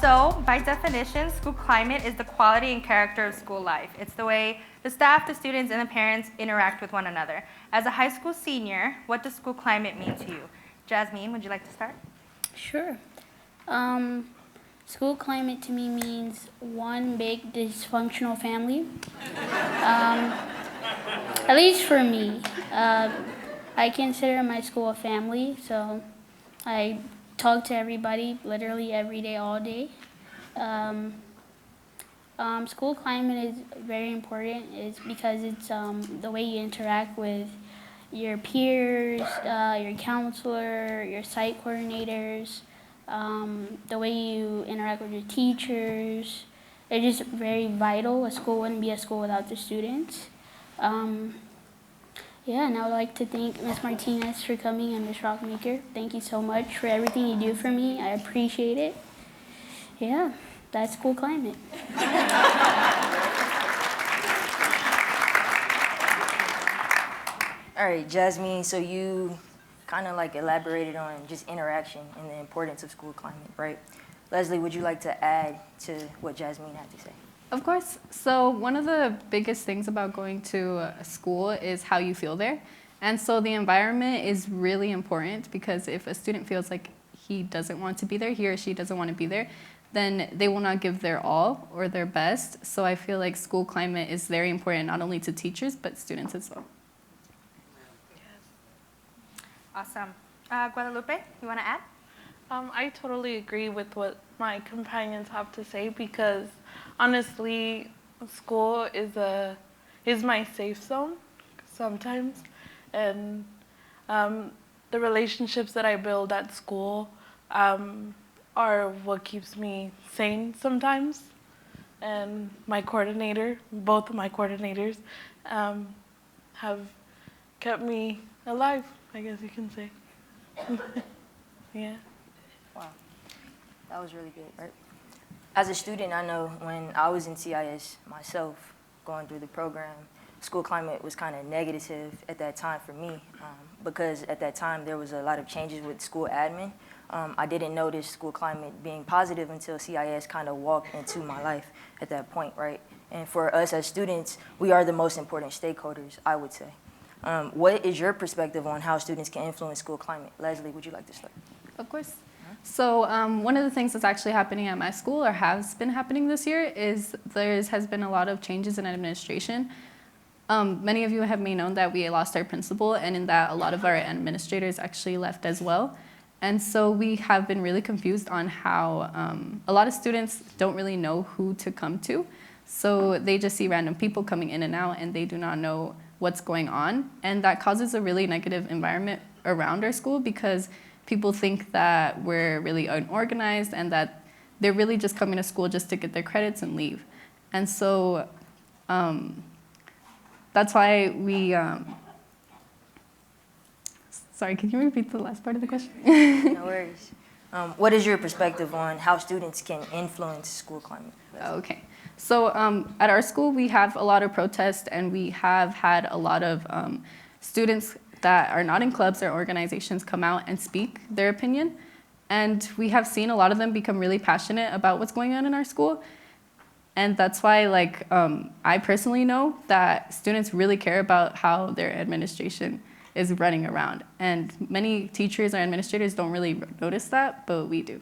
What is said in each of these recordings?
So, by definition, school climate is the quality and character of school life. It's the way the staff, the students, and the parents interact with one another. As a high school senior, what does school climate mean to you? Jasmine, would you like to start? Sure. School climate to me means one big dysfunctional family. At least for me. I consider my school a family, so I talk to everybody literally every day, all day. School climate is very important. It's because it's the way you interact with your peers, your counselor, your site coordinators, the way you interact with your teachers. It's just very vital. A school wouldn't be a school without the students. Yeah, and I would like to thank Ms. Martinez for coming and Ms. Rockmaker. Thank you so much for everything you do for me. I appreciate it. Yeah, that's school climate. All right, Jasmine, so you kind of like elaborated on just interaction and the importance of school climate, right? Leslie, would you like to add to what Jasmine had to say? Of course. So one of the biggest things about going to a school is how you feel there. And so the environment is really important, because if a student feels like he doesn't want to be there, he or she doesn't want to be there, then they will not give their all or their best. So I feel like school climate is very important, not only to teachers, but students as well. Awesome. Guadalupe, you want to add? I totally agree with what my companions have to say, because honestly, school is my safe zone sometimes, and the relationships that I build at school are what keeps me sane sometimes. And my coordinator, both of my coordinators, have kept me alive, I guess you can say. Yeah. Wow, that was really good, right? As a student, I know when I was in CIS myself, going through the program, school climate was kind of negative at that time for me, because at that time there was a lot of changes with school admin. I didn't notice school climate being positive until CIS kind of walked into my life at that point, right? And for us as students, we are the most important stakeholders, I would say. What is your perspective on how students can influence school climate? Leslie, would you like to start? Of course. So one of the things that's actually happening at my school, or has been happening this year, is there has been a lot of changes in administration. Many of you may known that we lost our principal, and in that a lot of our administrators actually left as well. And so we have been really confused on how a lot of students don't really know who to come to. So they just see random people coming in and out, and they do not know what's going on. And that causes a really negative environment around our school, because people think that we're really unorganized and that they're really just coming to school just to get their credits and leave. And so that's why we, sorry, can you repeat the last part of the question? No worries. What is your perspective on how students can influence school climate? Okay. So at our school, we have a lot of protests, and we have had a lot of students that are not in clubs or organizations come out and speak their opinion. And we have seen a lot of them become really passionate about what's going on in our school. And that's why, like, I personally know that students really care about how their administration is running around. And many teachers or administrators don't really notice that, but we do.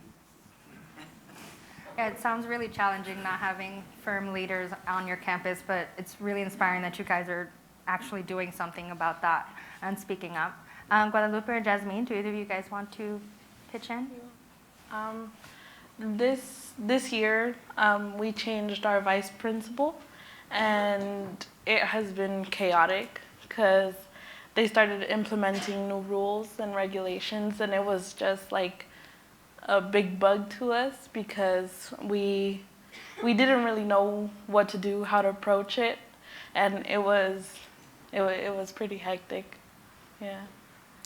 Yeah, it sounds really challenging not having firm leaders on your campus, but it's really inspiring that you guys are actually doing something about that and speaking up. Guadalupe or Jasmine, do either of you guys want to pitch in? This year, we changed our vice principal, and it has been chaotic because they started implementing new rules and regulations, and it was just like a big bug to us, because we didn't really know what to do, how to approach it, and it was pretty hectic. Yeah.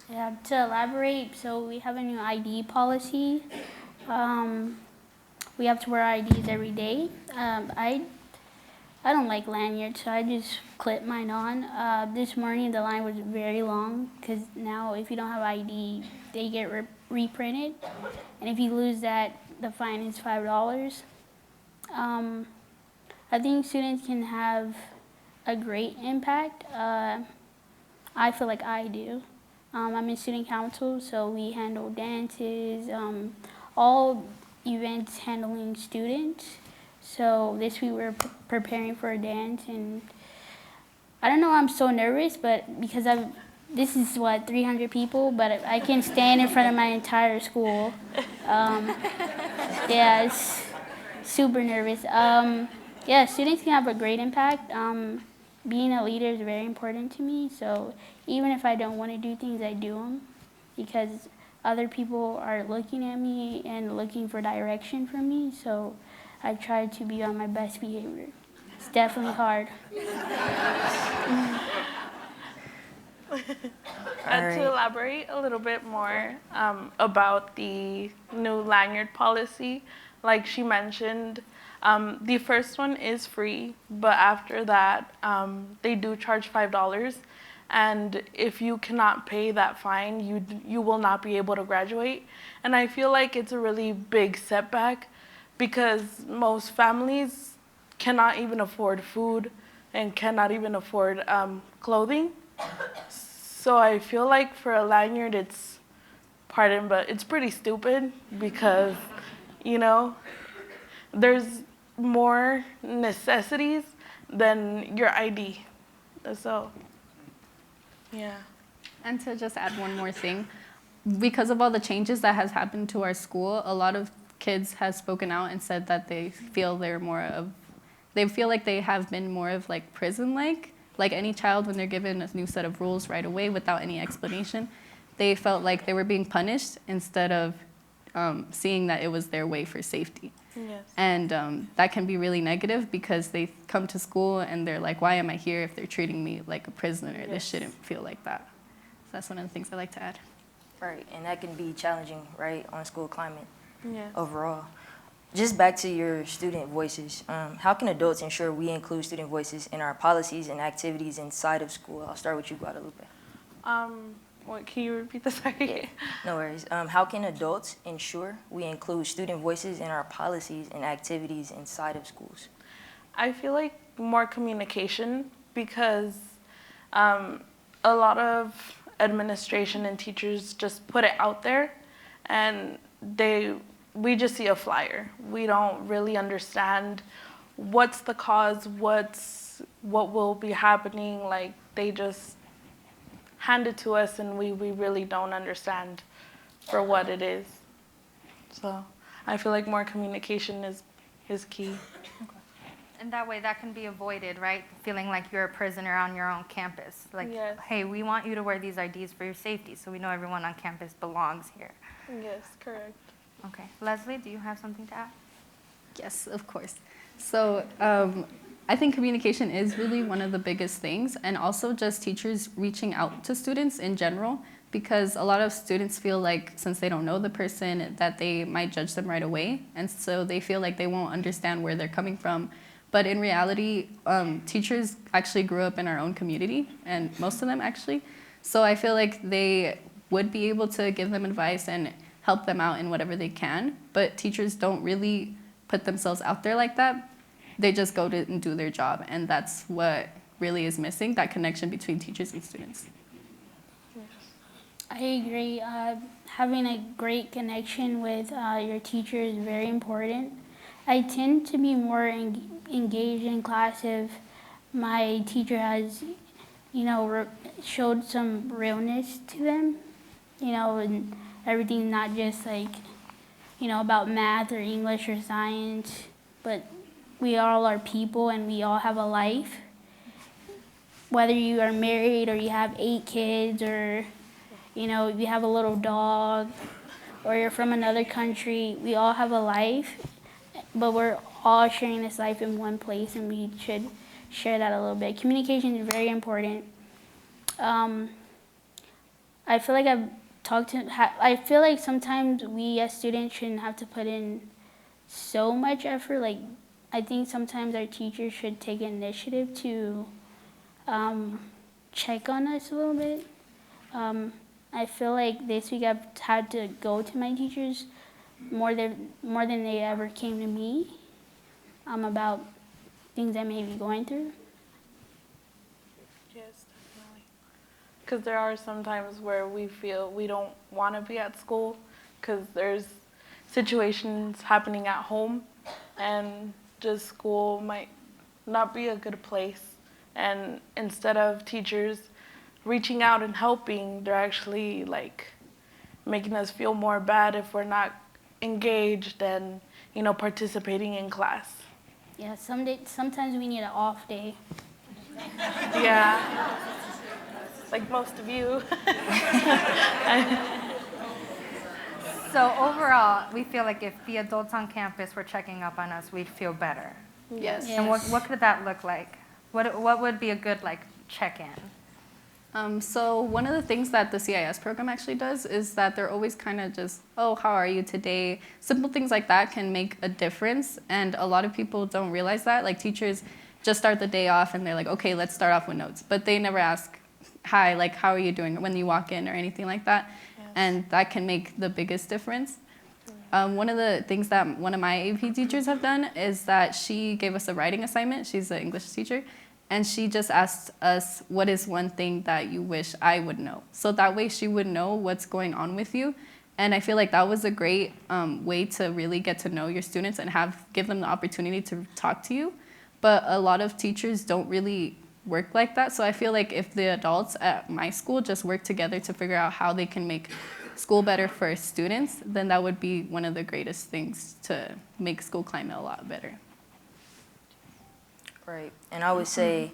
Yeah, to elaborate, so we have a new ID policy. We have to wear IDs every day. I don't like lanyards, so I just clip mine on. This morning the line was very long, because now if you don't have ID, they get reprinted. And if you lose that, the fine is $5. I think students can have a great impact. I feel like I do. I'm in student council, so we handle dances, all events handling students. So this week we're preparing for a dance, and I don't know, I'm so nervous, but because this is what, 300 people, but I can stand in front of my entire school. Yeah, it's super nervous. Yeah, students can have a great impact. Being a leader is very important to me, so even if I don't want to do things, I do them because other people are looking at me and looking for direction from me, so I try to be on my best behavior. It's definitely hard. To elaborate a little bit more about the new lanyard policy, like she mentioned, the first one is free, but after that, they do charge $5. And if you cannot pay that fine, you will not be able to graduate. And I feel like it's a really big setback because most families cannot even afford food and cannot even afford clothing. So I feel like for a lanyard, it's, pardon, but it's pretty stupid because, you know, there's more necessities than your ID. So, yeah. And to just add one more thing, because of all the changes that has happened to our school, a lot of kids have spoken out and said that they feel they feel like they have been more of like prison-like. Like any child, when they're given a new set of rules right away without any explanation, they felt like they were being punished instead of seeing that it was their way for safety. Yes. And that can be really negative because they come to school and they're like, why am I here if they're treating me like a prisoner? Yes. This shouldn't feel like that. So that's one of the things I like to add. Right, and that can be challenging, right, on school climate Yes. overall. Just back to your student voices, how can adults ensure we include student voices in our policies and activities inside of school? I'll start with you, Guadalupe. What, can you repeat the second? Yeah, no worries. How can adults ensure we include student voices in our policies and activities inside of schools? I feel like more communication because a lot of administration and teachers just put it out there and we just see a flyer. We don't really understand what's the cause, what will be happening. Like they just hand it to us and we really don't understand for what it is. So I feel like more communication is key. And that way that can be avoided, right? Feeling like you're a prisoner on your own campus. Like, Yes. hey, we want you to wear these IDs for your safety so we know everyone on campus belongs here. Yes, correct. Okay. Leslie, do you have something to add? Yes, of course. So I think communication is really one of the biggest things, and also just teachers reaching out to students in general, because a lot of students feel like since they don't know the person that they might judge them right away, and so they feel like they won't understand where they're coming from. But in reality, teachers actually grew up in our own community, and most of them actually. So I feel like they would be able to give them advice and help them out in whatever they can, but teachers don't really put themselves out there like that. They just go to and do their job, and that's what really is missing, that connection between teachers and students. I agree. Having a great connection with your teacher is very important. I tend to be more engaged in class if my teacher has, showed some realness to them, and everything's not just like, about math or English or science, but we all are people and we all have a life. Whether you are married or you have 8 kids or, you have a little dog or you're from another country, we all have a life, but we're all sharing this life in one place and we should share that a little bit. Communication is very important. I feel like I feel like sometimes we as students shouldn't have to put in so much effort. Like, I think sometimes our teachers should take initiative to check on us a little bit. I feel like this week I've had to go to my teachers more than they ever came to me about things I may be going through. Yes, definitely. Because there are some times where we feel we don't want to be at school because there's situations happening at home, and just school might not be a good place. And instead of teachers reaching out and helping, they're actually like making us feel more bad if we're not engaged and, you know, participating in class. Yeah, sometimes we need an off day. Yeah, like most of you. So overall, we feel like if the adults on campus were checking up on us, we'd feel better. Yes. Yeah. And what could that look like? What would be a good like check-in? So one of the things that the CIS program actually does is that they're always kind of just, oh, how are you today? Simple things like that can make a difference, and a lot of people don't realize that. Like teachers just start the day off and they're like, okay, let's start off with notes, but they never ask, hi, like how are you doing when you walk in or anything like that, and that can make the biggest difference. One of the things that one of my AP teachers have done is that she gave us a writing assignment. She's an English teacher. And she just asked us, what is one thing that you wish I would know? So that way she would know what's going on with you. And I feel like that was a great way to really get to know your students and give them the opportunity to talk to you. But a lot of teachers don't really work like that. So I feel like if the adults at my school just work together to figure out how they can make school better for students, then that would be one of the greatest things to make school climate a lot better. Right, and I would say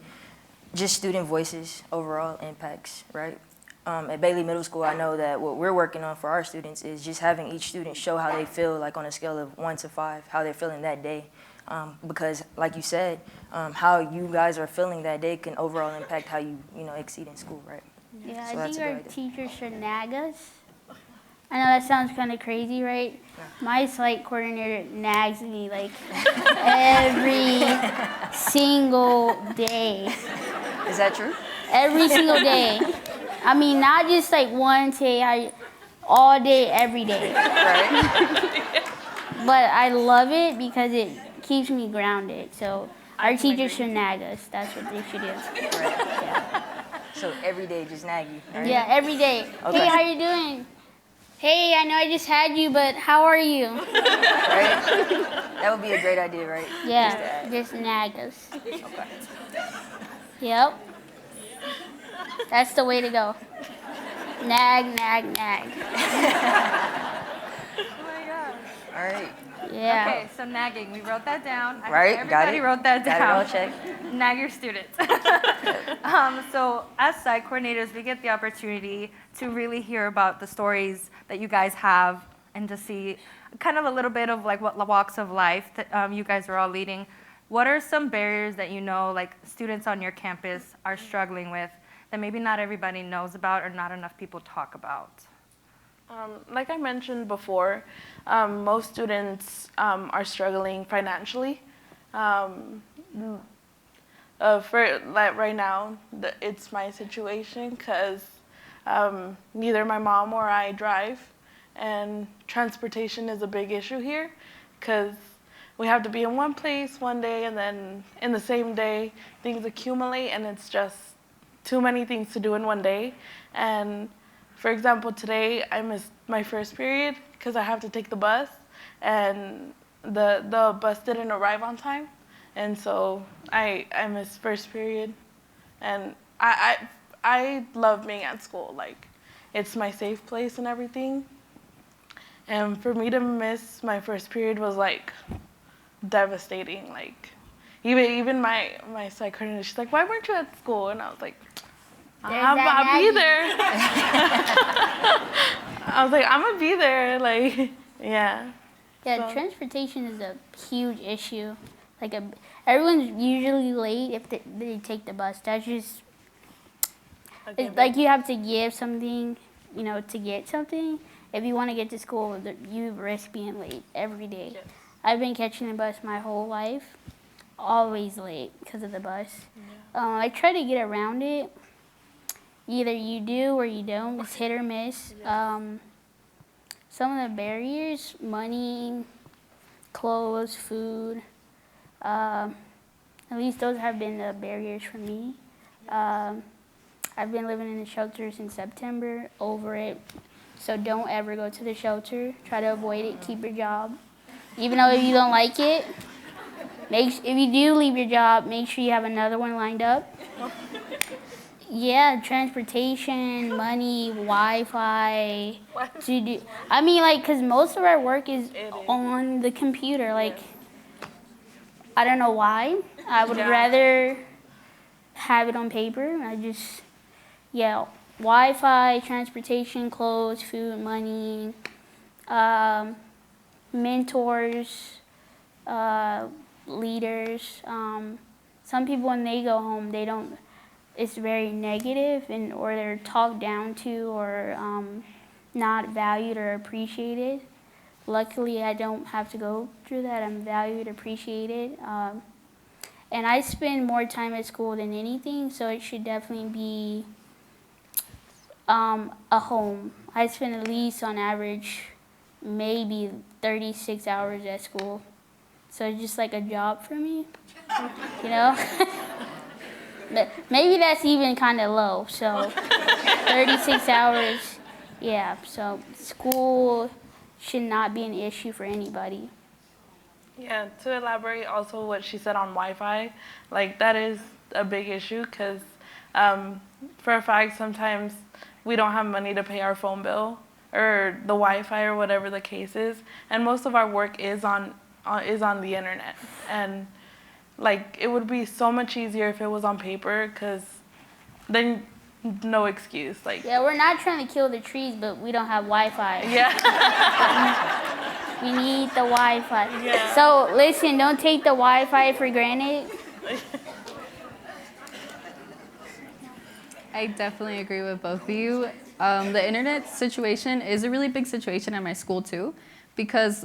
just student voices overall impacts, right? At Bailey Middle School, I know that what we're working on for our students is just having each student show how they feel, like on a scale of 1 to 5, how they're feeling that day. Because like you said, how you guys are feeling that day can overall impact how you exceed in school, right? Yeah, So I that's think a our good idea. teachers should nag us. I know that sounds kind of crazy, right? My site coordinator nags me like every single day. Is that true? Every single day. I mean, not just like one day, all day, every day. Right. But I love it because it keeps me grounded. So our teachers should nag us. That's what they should do. Right. Yeah, So every day just nag you, right? yeah, every day. Okay. Hey, how you doing? Hey, I know I just had you, but how are you? Right? That would be a great idea, right? Yeah, just nag us. Okay. Yep. That's the way to go. Nag, nag, nag. All right. Yeah. Okay, so nagging, we wrote that down. Right, got Everybody it. wrote that Got down. it all checked. Nag your students. So as site coordinators, we get the opportunity to really hear about the stories that you guys have and to see kind of a little bit of like what walks of life that you guys are all leading. What are some barriers that you know like students on your campus are struggling with that maybe not everybody knows about or not enough people talk about? Like I mentioned before, most students are struggling financially. For like right now, it's my situation because neither my mom or I drive, and transportation is a big issue here because we have to be in one place one day and then in the same day things accumulate and it's just too many things to do in one day. And for example, today I missed my first period because I have to take the bus, and the bus didn't arrive on time, and so I missed first period. And I love being at school. Like, it's my safe place and everything. And for me to miss my first period was like devastating. Like, even my site coordinator, she's like, "Why weren't you at school?" And I was like, I'll be there. I was like, I'm gonna be there. Like, yeah. Yeah, So- transportation is a huge issue. Like, everyone's usually late if they take the bus. That's just, it's like you have to give something, to get something. If you want to get to school, you risk being late every day. Yes. I've been catching the bus my whole life, always late because of the bus. I try to get around it. Either you do or you don't. It's hit or miss. Some of the barriers, money, clothes, food, at least those have been the barriers for me. I've been living in the shelter since September, over it. So don't ever go to the shelter. Try to avoid it, keep your job. Even though if you don't like it, if you do leave your job, make sure you have another one lined up. Yeah, transportation, money, Wi-Fi. I mean, like, because most of our work is on the computer. Like, I don't know why. I would rather have it on paper. Wi-Fi, transportation, clothes, food, money, mentors, leaders. Some people, when they go home, it's very negative, or they're talked down to, or not valued or appreciated. Luckily, I don't have to go through that. I'm valued, appreciated. And I spend more time at school than anything, so it should definitely be a home. I spend at least, on average, maybe 36 hours at school. So it's just like a job for me, you know? But maybe that's even kind of low, so 36 hours, yeah. So school should not be an issue for anybody. Yeah, to elaborate also what she said on Wi-Fi, like that is a big issue because for a fact sometimes we don't have money to pay our phone bill or the Wi-Fi or whatever the case is, and most of our work is on the internet. And like it would be so much easier if it was on paper, because then no excuse. Like, yeah, we're not trying to kill the trees, but we don't have Wi-Fi. Yeah. We need the Wi-Fi. Yeah. So listen, don't take the Wi-Fi for granted. I definitely agree with both of you. The internet situation is a really big situation at my school too, because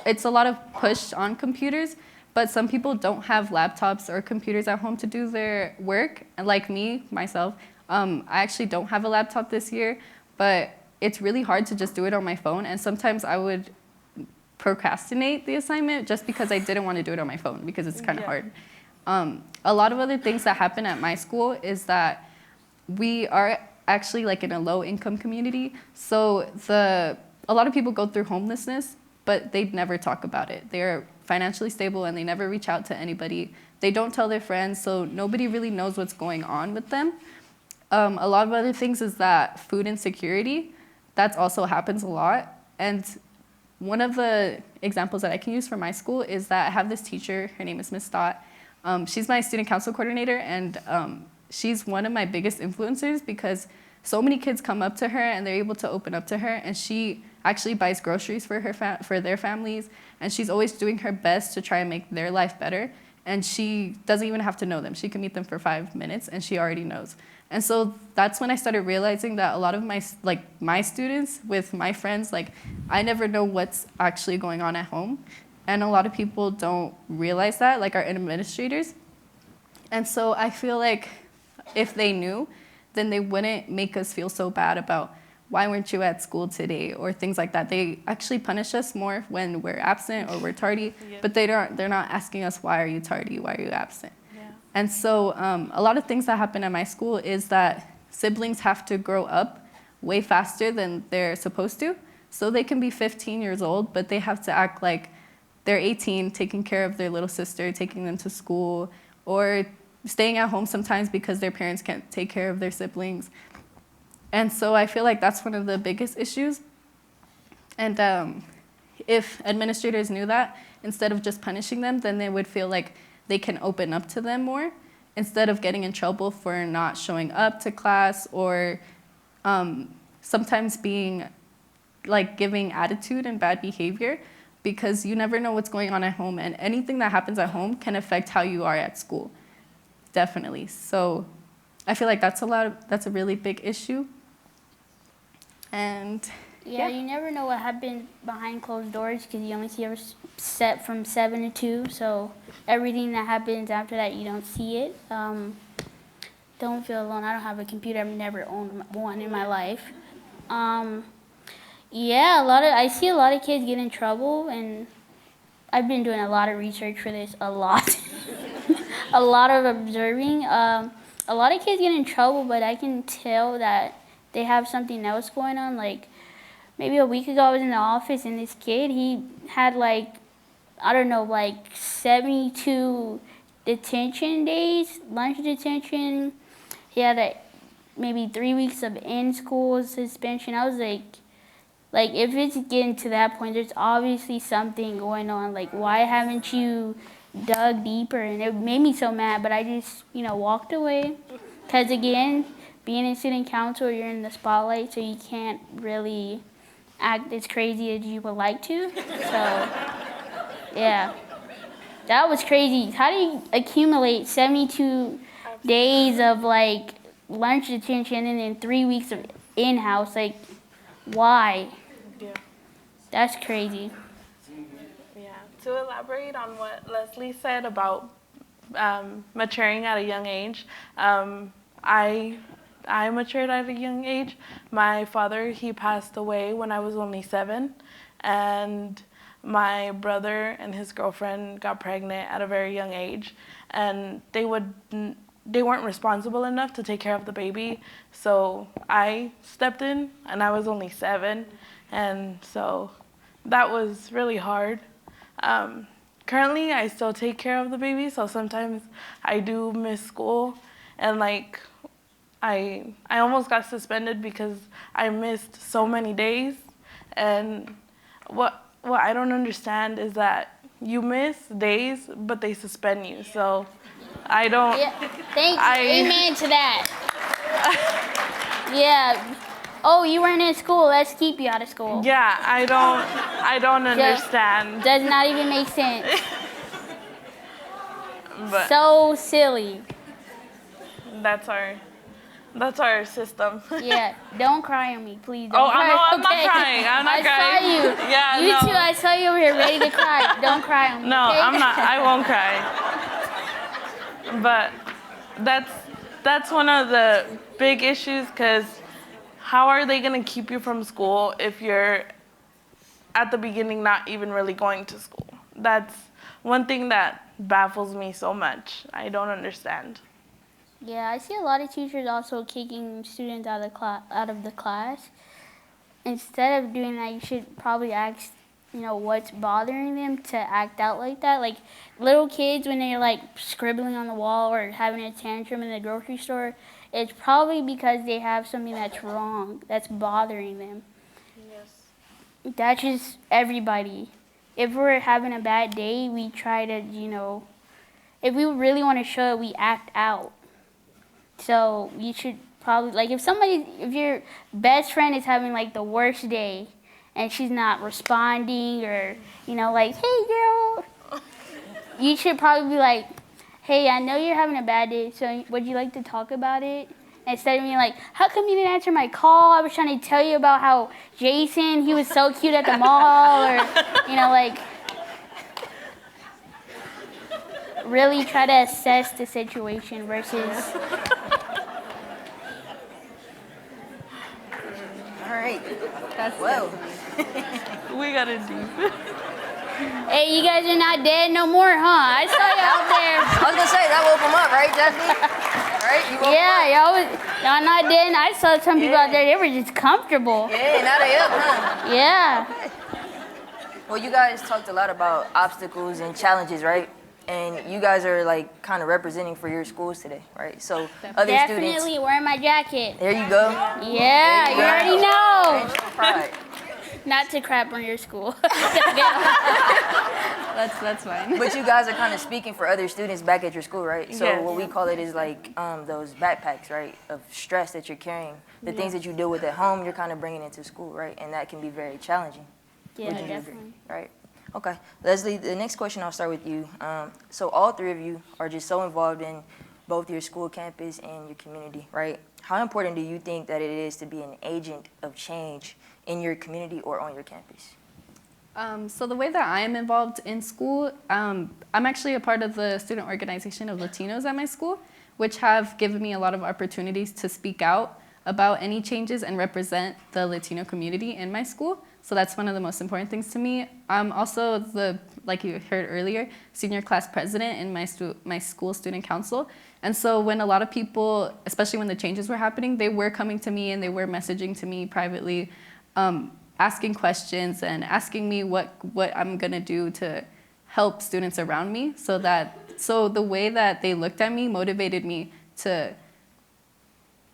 it's a lot of push on computers, but some people don't have laptops or computers at home to do their work. And like myself, I actually don't have a laptop this year, but it's really hard to just do it on my phone. And sometimes I would procrastinate the assignment just because I didn't want to do it on my phone because it's kind of hard. A lot of other things that happen at my school is that we are actually like in a low income community. So a lot of people go through homelessness, but they never talk about it. They're financially stable and they never reach out to anybody. They don't tell their friends, so nobody really knows what's going on with them. A lot of other things is that food insecurity, that also happens a lot. And one of the examples that I can use for my school is that I have this teacher, her name is Miss Stott. She's my student council coordinator, and she's one of my biggest influencers because so many kids come up to her and they're able to open up to her, and she actually buys groceries for their families, and she's always doing her best to try and make their life better. And she doesn't even have to know them. She can meet them for 5 minutes and she already knows. And so that's when I started realizing that a lot of my students with my friends, like I never know what's actually going on at home. And a lot of people don't realize that, like our administrators. And so I feel like if they knew, then they wouldn't make us feel so bad about why weren't you at school today or things like that. They actually punish us more when we're absent or we're tardy, but they're not asking us, why are you tardy, why are you absent? And so a lot of things that happen at my school is that siblings have to grow up way faster than they're supposed to. So they can be 15 years old, but they have to act like they're 18, taking care of their little sister, taking them to school, or staying at home sometimes because their parents can't take care of their siblings. And so I feel like that's one of the biggest issues. And if administrators knew that, instead of just punishing them, then they would feel like they can open up to them more instead of getting in trouble for not showing up to class, or sometimes being like giving attitude and bad behavior, because you never know what's going on at home, and anything that happens at home can affect how you are at school. Definitely. So I feel like that's a really big issue. And yeah, you never know what happens behind closed doors because you only see a set from 7 to 2. So everything that happens after that, you don't see it. Don't feel alone. I don't have a computer. I've never owned one in my life. Yeah, I see a lot of kids get in trouble, and I've been doing a lot of research for this, a lot, a lot of observing. A lot of kids get in trouble, but I can tell that they have something else going on. Like maybe a week ago, I was in the office, and this kid, he had like, I don't know, like 72 detention days, lunch detention. He had maybe 3 weeks of in-school suspension. I was like, if it's getting to that point, there's obviously something going on. Like, why haven't you dug deeper? And it made me so mad, but I just, walked away. Because again, being in student council, you're in the spotlight, so you can't really act as crazy as you would like to. So, yeah. That was crazy. How do you accumulate 72 days of, like, lunch detention and then 3 weeks of in-house? Like, why? Yeah. That's crazy. Yeah. To elaborate on what Leslie said about maturing at a young age, I matured at a young age. My father, he passed away when I was only 7, and my brother and his girlfriend got pregnant at a very young age, and they weren't responsible enough to take care of the baby, so I stepped in, and I was only 7, and so that was really hard. Currently, I still take care of the baby, so sometimes I do miss school, and like I almost got suspended because I missed so many days, and what I don't understand is that you miss days, but they suspend you, so I don't. Yeah, thank you. Amen to that. Yeah. Oh, you weren't in school. Let's keep you out of school. Yeah, I don't understand. Does not even make sense. But So silly. that's our system. Yeah. Don't cry on me, please. Don't Oh, cry. I'm not crying. I'm not I crying. saw you. Yeah, You no. too. I saw you over here ready to cry. Don't cry on me. No, okay? I'm not. I won't cry. But that's one of the big issues, because how are they going to keep you from school if you're at the beginning not even really going to school? That's one thing that baffles me so much. I don't understand. Yeah, I see a lot of teachers also kicking students out of the class. Instead of doing that, you should probably ask, what's bothering them to act out like that. Like little kids, when they're like scribbling on the wall or having a tantrum in the grocery store, it's probably because they have something that's wrong, that's bothering them. Yes. That's just everybody. If we're having a bad day, we try to, if we really want to show it, we act out. So you should probably, like if your best friend is having like the worst day and she's not responding or, like, hey girl, you should probably be like, hey, I know you're having a bad day, so would you like to talk about it? Instead of being like, how come you didn't answer my call? I was trying to tell you about how Jason, he was so cute at the mall, or, like, really try to assess the situation versus. All right. That's Whoa. We got it deep. Hey, you guys are not dead no more, huh? I saw you out there. I was gonna say that woke him up, right, Jesse? Right? You woke him up. Y'all not dead. I saw some people out there, they were just comfortable. Yeah, now they up, huh? Yeah. Well, you guys talked a lot about obstacles and challenges, right? And you guys are like kind of representing for your schools today, right? So other Definitely students. wearing my jacket. There you go. Yeah, you already know. Bench for pride. Not to crap on your school. That's fine. But you guys are kind of speaking for other students back at your school, right? So Yes. what we call it is like those backpacks, right? Of stress that you're carrying. The things that you deal with at home, you're kind of bringing into school, right? And that can be very challenging. Yeah, Would you agree? definitely. Right. Okay. Leslie, the next question, I'll start with you. So all three of you are just so involved in both your school campus and your community, right? How important do you think that it is to be an agent of change in your community or on your campus? So the way that I am involved in school, I'm actually a part of the student organization of Latinos at my school, which have given me a lot of opportunities to speak out about any changes and represent the Latino community in my school. So that's one of the most important things to me. I'm also like you heard earlier, senior class president in my school student council. And so when a lot of people, especially when the changes were happening, they were coming to me and they were messaging to me privately, asking questions and asking me what I'm gonna do to help students around me. So the way that they looked at me motivated me to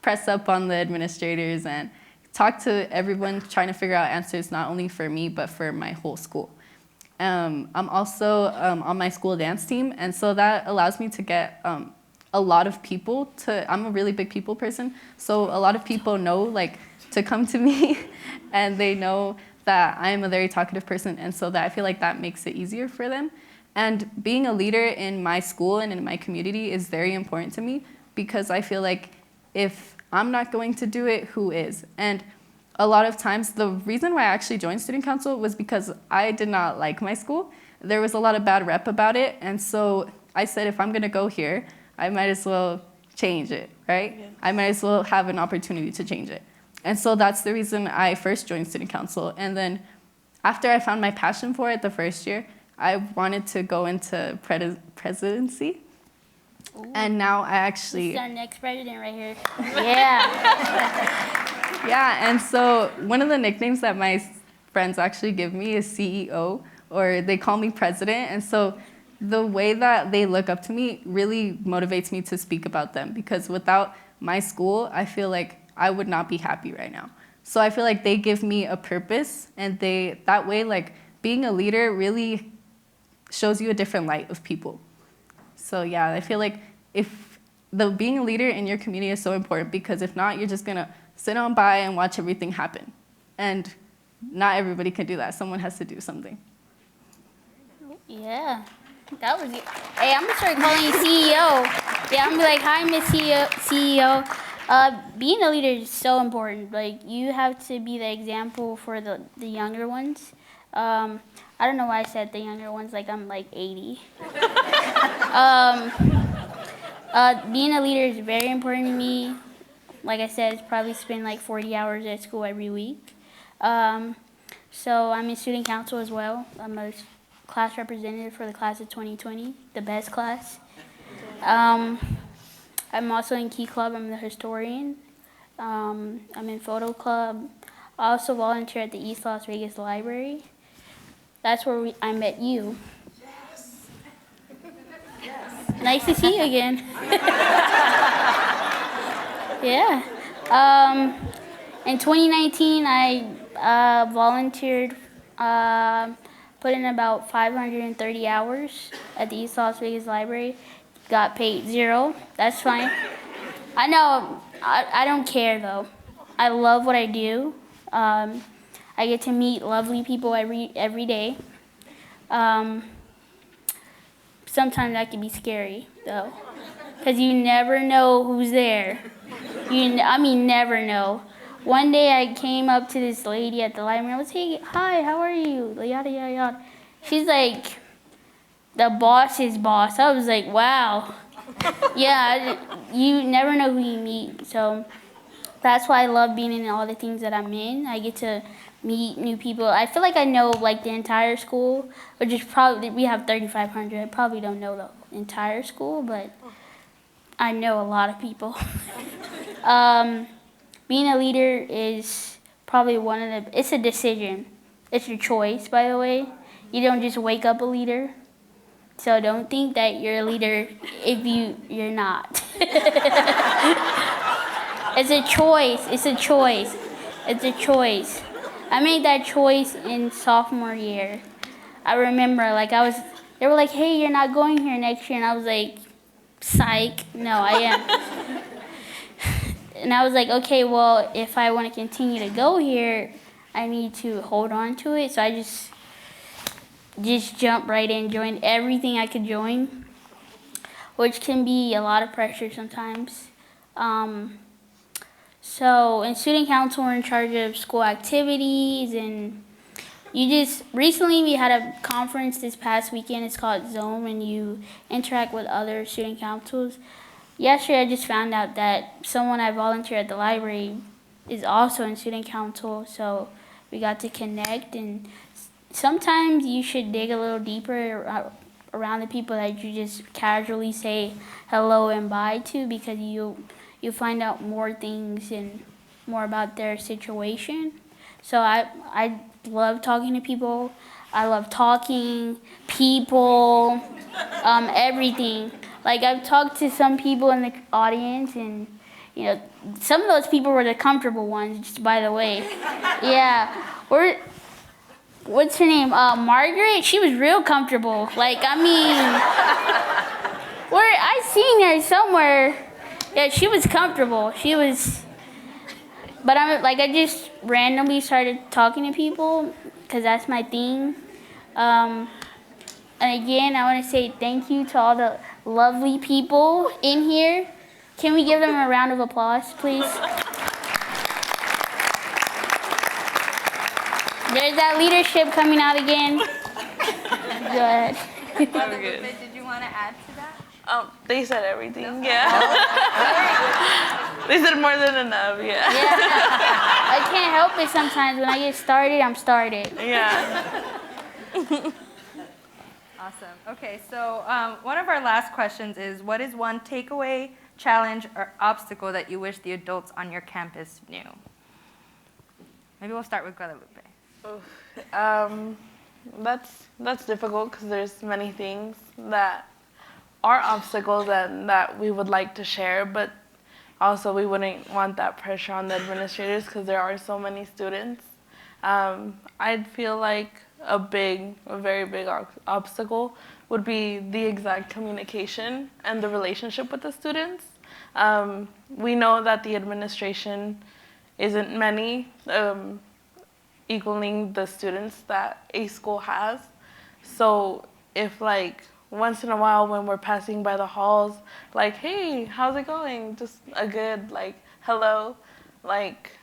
press up on the administrators and talk to everyone, trying to figure out answers not only for me, but for my whole school. I'm also on my school dance team, and so that allows me to get a lot of people I'm a really big people person, so a lot of people know like to come to me and they know that I am a very talkative person, and so that I feel like that makes it easier for them. And being a leader in my school and in my community is very important to me, because I feel like if I'm not going to do it, who is? And a lot of times, the reason why I actually joined student council was because I did not like my school. There was a lot of bad rep about it, and so I said, if I'm gonna go here, I might as well change it, right? Yeah. I might as well have an opportunity to change it. And so that's the reason I first joined student council. And then after I found my passion for it the first year, I wanted to go into presidency. Ooh. And now I actually... This is our next president right here. Yeah. Yeah, and so one of the nicknames that my friends actually give me is CEO, or they call me president. And so the way that they look up to me really motivates me to speak about them, because without my school, I feel like I would not be happy right now. So I feel like they give me a purpose, and that way, like, being a leader really shows you a different light of people. So yeah, I feel like being a leader in your community is so important, because if not, you're just gonna sit on by and watch everything happen. And not everybody can do that. Someone has to do something. Yeah, that was it. Hey, I'm gonna start calling you CEO. Yeah, I'm gonna be like, hi, Miss CEO. Being a leader is so important. Like, you have to be the example for the younger ones. I don't know why I said the younger ones, like I'm like 80. Being a leader is very important to me. Like I said, it's probably spend like 40 hours at school every week. So I'm in student council as well. I'm a class representative for the class of 2020, the best class. I'm also in Key Club. I'm the historian. I'm in photo club. I also volunteer at the East Las Vegas Library. That's where I met you. Yes. Yes. Nice to see you again. Yeah. In 2019, I volunteered, put in about 530 hours at the East Las Vegas Library. Got paid $0. That's fine. I know. I don't care though. I love what I do. I get to meet lovely people every day. Sometimes that can be scary though, because you never know who's there. Never know. One day I came up to this lady at the library. I was, hey, hi, how are you? Yada, yada, yada. She's like, the boss's boss. I was like, wow. Yeah, you never know who you meet. So that's why I love being in all the things that I'm in. I get to meet new people. I feel like I know like the entire school, which is probably, we have 3,500. I probably don't know the entire school, but I know a lot of people. Being a leader is probably it's a decision. It's your choice, by the way. You don't just wake up a leader. So don't think that you're a leader if you're not. It's a choice. It's a choice. It's a choice. I made that choice in sophomore year. I remember, they were like, hey, you're not going here next year. And I was like, psych, no, I am. And I was like, okay, well, if I want to continue to go here, I need to hold on to it. So I just jumped right in, joined everything I could join, which can be a lot of pressure sometimes. So in student council, we're in charge of school activities, and recently we had a conference this past weekend. It's called Zone, and you interact with other student councils. yesterday I just found out that someone I volunteer at the library is also in student council, so we got to connect. And sometimes you should dig a little deeper around the people that you just casually say hello and bye to, because you find out more things and more about their situation. So I love talking to people. I love talking, people, everything. Like, I've talked to some people in the audience, and you know, some of those people were the comfortable ones, just by the way. Yeah. What's her name? Margaret? She was real comfortable. Like, I mean, I seen her somewhere. Yeah, she was comfortable. She was, but I just randomly started talking to people, because that's my thing. And again, I want to say thank you to all the lovely people in here. Can we give them a round of applause, please? There's that leadership coming out again. Go ahead. Did you want to add to that? They said everything, yeah. They said more than enough, yeah. Yeah. I can't help it sometimes. When I get started, I'm started. Yeah. Awesome. Okay, so one of our last questions is, what is one takeaway, challenge, or obstacle that you wish the adults on your campus knew? Maybe we'll start with Guadalupe. That's difficult, because there's many things that are obstacles and that we would like to share, but also we wouldn't want that pressure on the administrators, because there are so many students. I'd feel like a very big obstacle would be the exact communication and the relationship with the students. We know that the administration isn't many, equaling the students that a school has. So if like once in a while when we're passing by the halls, like, hey, how's it going? Just a good like hello, like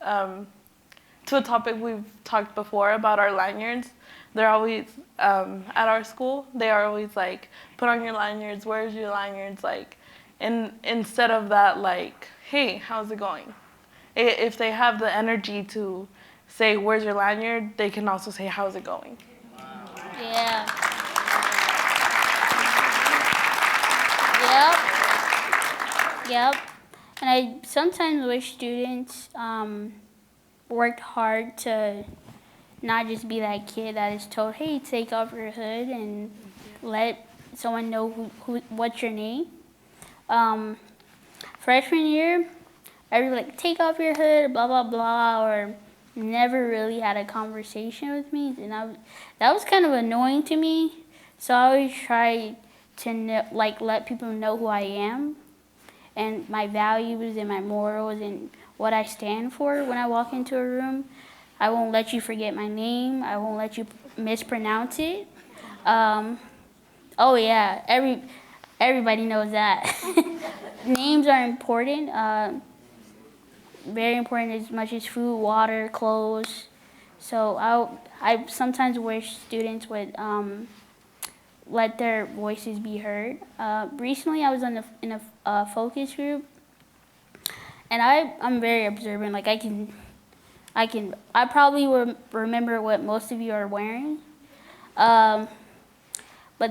to a topic we've talked before about our lanyards. They're always at our school, they are always like, put on your lanyards, where's your lanyards? Like, and instead of that, like, hey, how's it going? If they have the energy to say, where's your lanyard, they can also say, how's it going? Yeah. Yep. And I sometimes wish students worked hard to not just be that kid that is told, hey, take off your hood and let someone know what's your name. Freshman year, everybody like, take off your hood, blah, blah, blah, or never really had a conversation with me. And that was kind of annoying to me. So I always try to let people know who I am and my values and my morals and what I stand for when I walk into a room. I won't let you forget my name. I won't let you mispronounce it. Oh yeah, everybody knows that. Names are important. Very important, as much as food, water, clothes. So I sometimes wish students would let their voices be heard. Recently, I was in a focus group, and I'm very observant. Like I probably will remember what most of you are wearing. But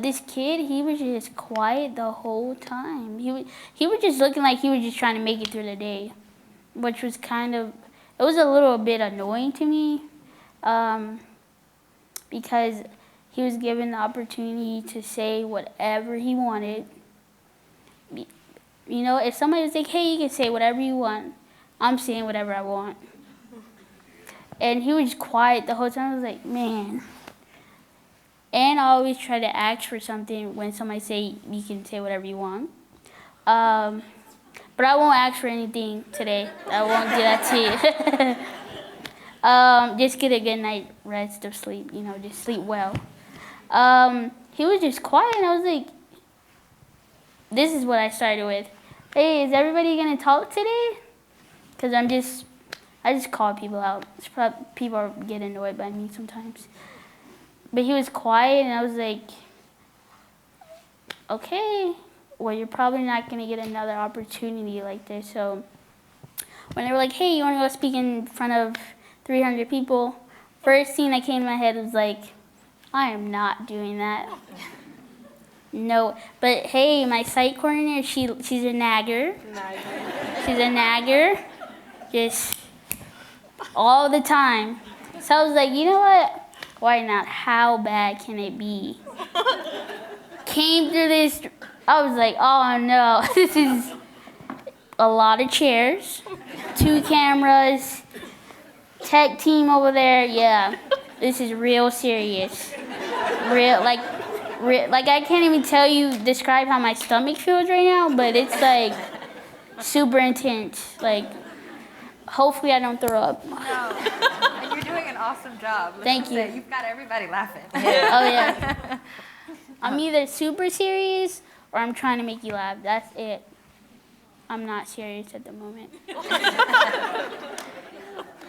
this kid, he was just quiet the whole time. He was just looking like he was just trying to make it through the day, which was it was a little bit annoying to me, because he was given the opportunity to say whatever he wanted. You know, if somebody was like, hey, you can say whatever you want, I'm saying whatever I want. And he was quiet the whole time. I was like, man. And I always try to ask for something when somebody say you can say whatever you want. But I won't ask for anything today. I won't do that to you. Just get a good night rest of sleep, just sleep well. He was just quiet, and I was like, this is what I started with. Hey, is everybody gonna talk today? Because I just call people out. People get annoyed by me sometimes. But he was quiet, and I was like, okay, well, you're probably not going to get another opportunity like this. So when they were like, hey, you want to go speak in front of 300 people, first thing that came to my head was like, I am not doing that. No, but hey, my site coordinator, she's a nagger. She's a nagger, just all the time. So I was like, you know what? Why not? How bad can it be? Came through this, I was like, oh no, this is a lot of chairs, 2 cameras, tech team over there. Yeah, this is real serious. Like I can't even describe how my stomach feels right now, but it's like super intense. Like, hopefully I don't throw up. No, and you're doing an awesome job. Thank you. You've got everybody laughing. Oh yeah. I'm either super serious or I'm trying to make you laugh. That's it. I'm not serious at the moment.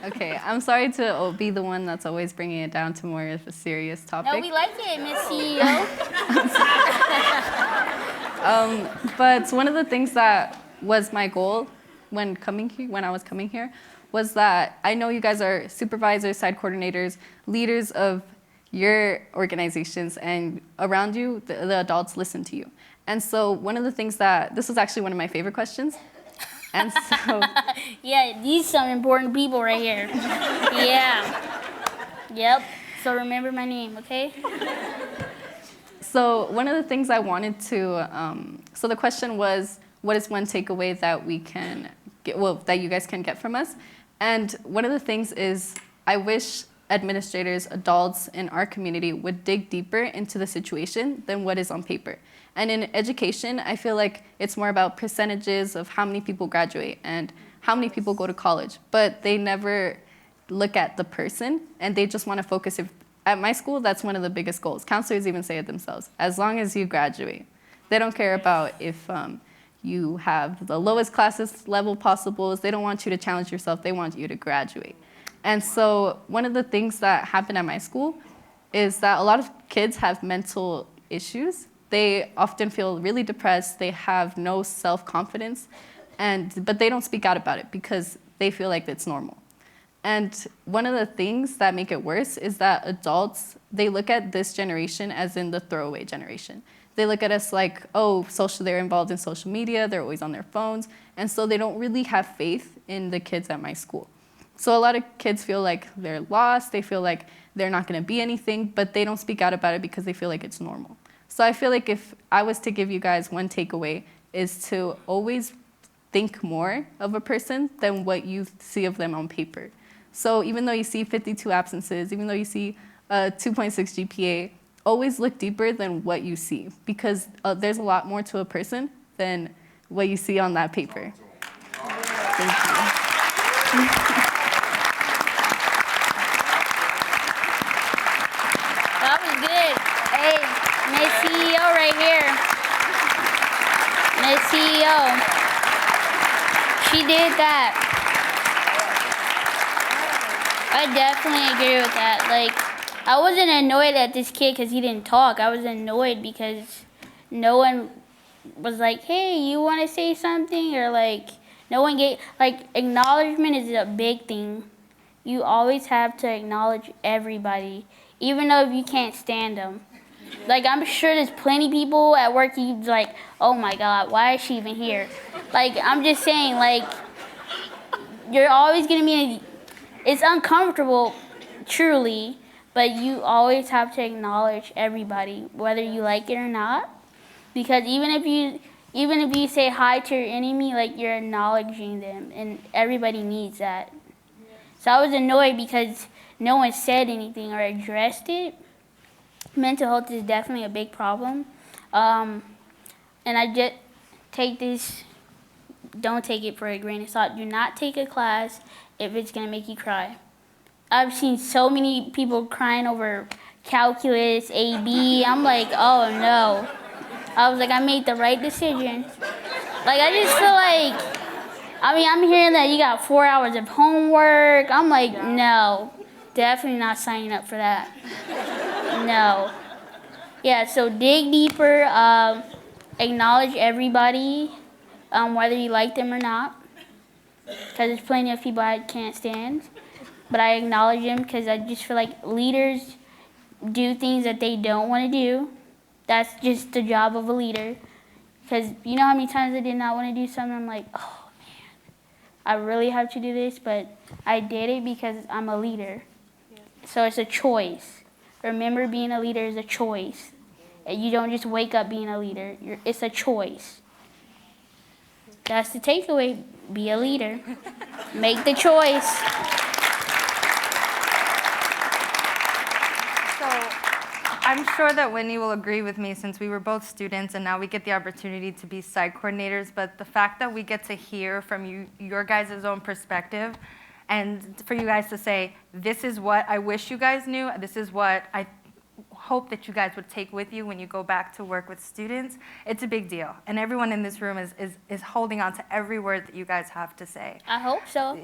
Okay, I'm sorry to be the one that's always bringing it down to more of a serious topic. No, we like it, Miss CEO. But one of the things that was my goal when I was coming here, was that I know you guys are supervisors, site coordinators, leaders of your organizations, and around you, the adults listen to you. And so one of the things this was actually one of my favorite questions. And so, yeah, these some important people right here. Yeah. Yep. So remember my name, okay? So one of the things I wanted to, so the question was, what is one takeaway that we can get, that you guys can get from us? And one of the things is, I wish administrators, adults in our community would dig deeper into the situation than what is on paper. And in education, I feel like it's more about percentages of how many people graduate and how many people go to college, but they never look at the person, and they just want to focus. At my school, that's one of the biggest goals. Counselors even say it themselves, as long as you graduate. They don't care about if you have the lowest classes level possible. They don't want you to challenge yourself. They want you to graduate. And so one of the things that happened at my school is that a lot of kids have mental issues. They often feel really depressed. They have no self-confidence, but they don't speak out about it because they feel like it's normal. And one of the things that make it worse is that adults, they look at this generation as in the throwaway generation. They look at us like, oh, they're involved in social media, they're always on their phones, and so they don't really have faith in the kids at my school. So a lot of kids feel like they're lost, they feel like they're not gonna be anything, but they don't speak out about it because they feel like it's normal. So I feel like if I was to give you guys one takeaway, is to always think more of a person than what you see of them on paper. So even though you see 52 absences, even though you see a 2.6 GPA, always look deeper than what you see, because there's a lot more to a person than what you see on that paper. Thank you. That was good. Hey, Miss CEO right here. Miss CEO. She did that. I definitely agree with that. Like, I wasn't annoyed at this kid because he didn't talk. I was annoyed because no one was like, hey, you want to say something? Or like, no one gave, like, acknowledgement is a big thing. You always have to acknowledge everybody, even though if you can't stand them. Like, I'm sure there's plenty of people at work you'd like, oh my God, why is she even here? Like, I'm just saying, like, you're always going to be, it's uncomfortable, truly, but you always have to acknowledge everybody, whether you like it or not. Because even if you say hi to your enemy, like, you're acknowledging them, and everybody needs that. So I was annoyed because no one said anything or addressed it. Mental health is definitely a big problem. And I just take this, don't take it for a grain of salt. Do not take a class if it's gonna make you cry. I've seen so many people crying over calculus, AB. I'm like, oh no. I was like, I made the right decision. Like, I just feel like, I'm hearing that you got 4 hours of homework. I'm like, no, definitely not signing up for that. No. Yeah, so dig deeper. acknowledge everybody, whether you like them or not, because there's plenty of people I can't stand. But I acknowledge them because I just feel like leaders do things that they don't want to do. That's just the job of a leader. Because you know how many times I did not want to do something, I'm like, oh man, I really have to do this, but I did it because I'm a leader. Yeah. So it's a choice. Remember, being a leader is a choice. You don't just wake up being a leader. It's a choice. That's the takeaway. Be a leader. Make the choice. So I'm sure that Whitney will agree with me since we were both students and now we get the opportunity to be site coordinators, but the fact that we get to hear from you, your guys' own perspective, and for you guys to say, this is what I wish you guys knew, this is what I hope that you guys would take with you when you go back to work with students, it's a big deal. And everyone in this room is holding on to every word that you guys have to say. I hope so.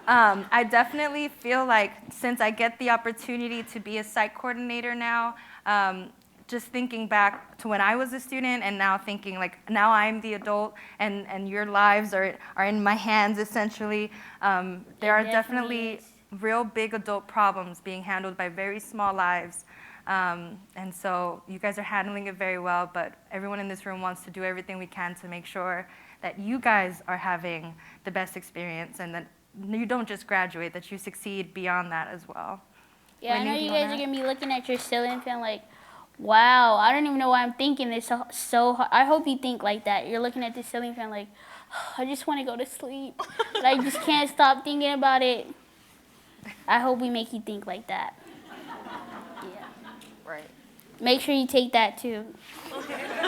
I definitely feel like since I get the opportunity to be a site coordinator now, just thinking back to when I was a student and now thinking like now I'm the adult and your lives are in my hands essentially, there are definitely real big adult problems being handled by very small lives. And so you guys are handling it very well, but everyone in this room wants to do everything we can to make sure that you guys are having the best experience and that you don't just graduate, that you succeed beyond that as well. Yeah, Whitney, I know do you you guys wanna- are going to be looking at your ceiling fan like, wow, I don't even know why I'm thinking this so hard. I hope you think like that. You're looking at the ceiling fan like, I just want to go to sleep, but I just can't stop thinking about it. I hope we make you think like that. Yeah. Right. Make sure you take that too.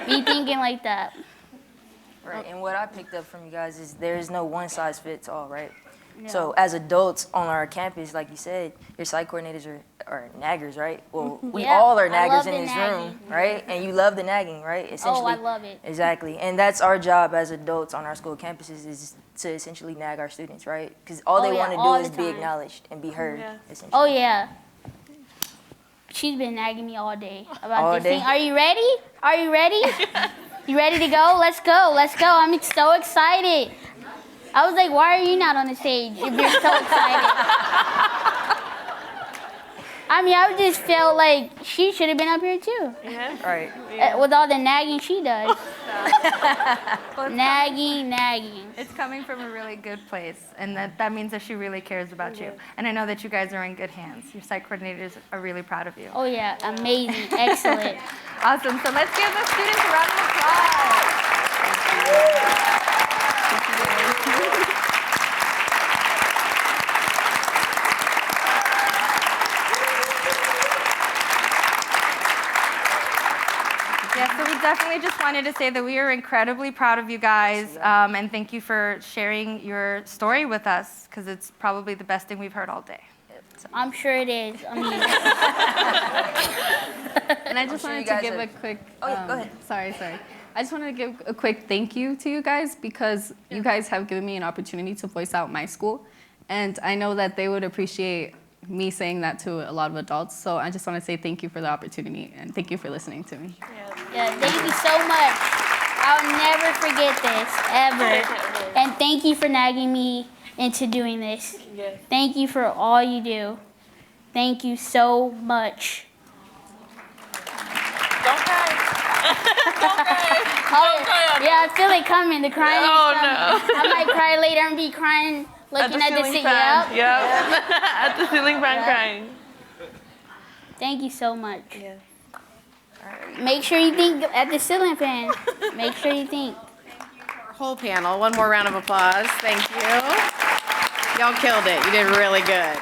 Be thinking like that. Right. And what I picked up from you guys is there is no one size fits all, right? No. So as adults on our campus, like you said, your site coordinators are naggers, right? Well, we Yeah, all are I love naggers in the this nagging. room, right? And you love the nagging, right? Oh, I love it. Exactly. And that's our job as adults on our school campuses is to essentially nag our students, right? Because all Oh, they yeah, want to all do is the be time. acknowledged and be heard, Yeah. essentially. Oh, yeah. She's been nagging me all day about All this day? thing. Are you ready? Are you ready? You ready to go? Let's go. Let's go. I'm so excited. I was like, why are you not on the stage if you're so excited? I mean, I just felt like she should have been up here too. Yeah. Right. With all the nagging she does. Well, Nagging. it's coming from a really good place, and that means that she really cares about you. And I know that you guys are in good hands. Your site coordinators are really proud of you. Oh, yeah. Amazing. Excellent. Awesome. So let's give the students a round of applause. Yeah, so we definitely just wanted to say that we are incredibly proud of you guys, and thank you for sharing your story with us, because it's probably the best thing we've heard all day. I'm sure it is. I mean, And I just sure wanted you to guys give are- a quick. Oh, yeah, go ahead. Sorry. I just wanted to give a quick thank you to you guys because you guys have given me an opportunity to voice out my school, and I know that they would appreciate me saying that to a lot of adults. So I just want to say thank you for the opportunity and thank you for listening to me. yeah, thank you so much. I'll never forget this, ever. And thank you for nagging me into doing this. Yes. Thank you for all you do. Thank you so much. Don't cry. Yeah, I feel it coming. The crying Oh, is coming. I might cry later and be crying, looking at the ceiling ceiling. fan. Yep. Yep. At the ceiling fan Yep. crying. Thank you so much. Yes. Make sure you think at the ceiling fan. Make sure you think. Our whole panel. One more round of applause. Thank you. Y'all killed it. You did really good.